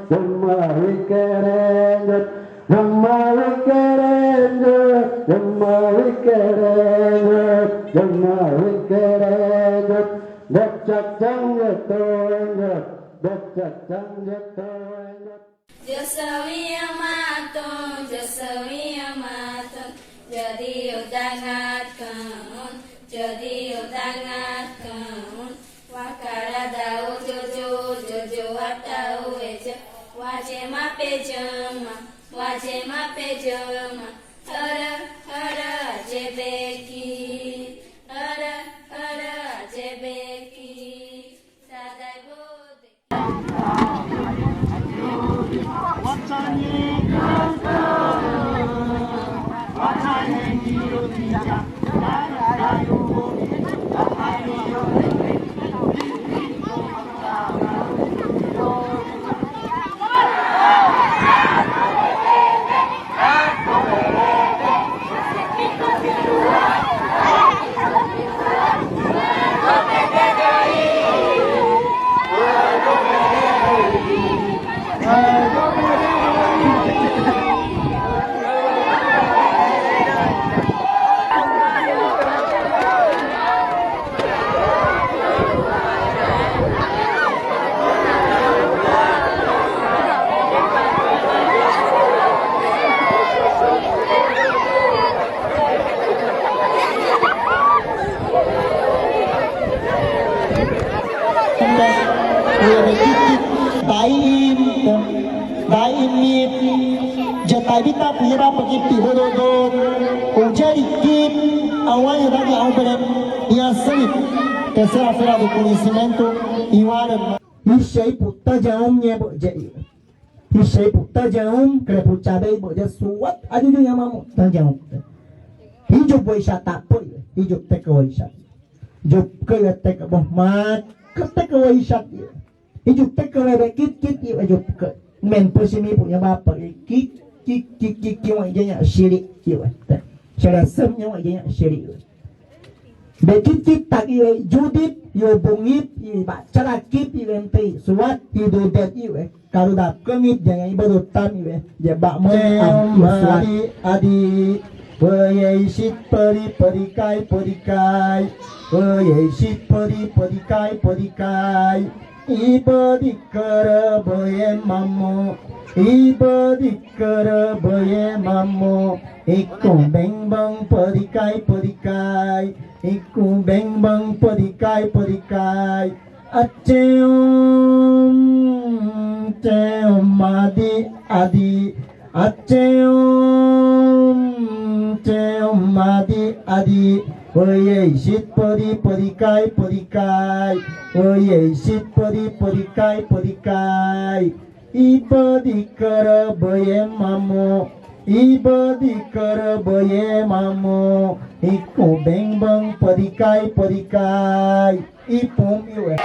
Jemawi kerenget, jemawi kerenget, jemawi kerenget, jemawi kerenget. Becak canget toenget, becak canget toenget. Josawi amatun, Josawi amatun, jadi udangat kemun, jadi udangat kemun. Wakara dau jojo, jojo watau eja, waje mape jema, waje mape jema. Hara, hara, jebeki, hara, hara, jebeki. Sadai bode. Daim mip jatai bita punya apa kipi bododon ujari kip awalnya bagi awalnya ia selip terserah di conhecimento iwaran isai putta jaumnya bojai isai putta jaum kena pucabai boja suat aja juga mamu tajaum hidup boisa tak pun hidup tek boisa hidup kaya tek boh mat ketek boisa hidup tek boisa kit hidup ke men posimi punya bapak kik yang wajahnya syirik cara semnya wajahnya syirik bekit tak iwe judit yo bungit iwe cara kip iwe ente suat hidu det iwe kalau dah kemit jangan ibadutan iwe jebak mon adi Yesit peri kai Yesit peri kai Ibadi kara boye mamu, ibadi kara boye mamu. Iku beng bang pedikai, iku beng bang pedikai. Aceum adi, aceum adi. Oye sit podikai Oye sit podikai Ibadi kara boye mamu Ibadi kara boye mamu Iku beng bang podikai Ipum iwe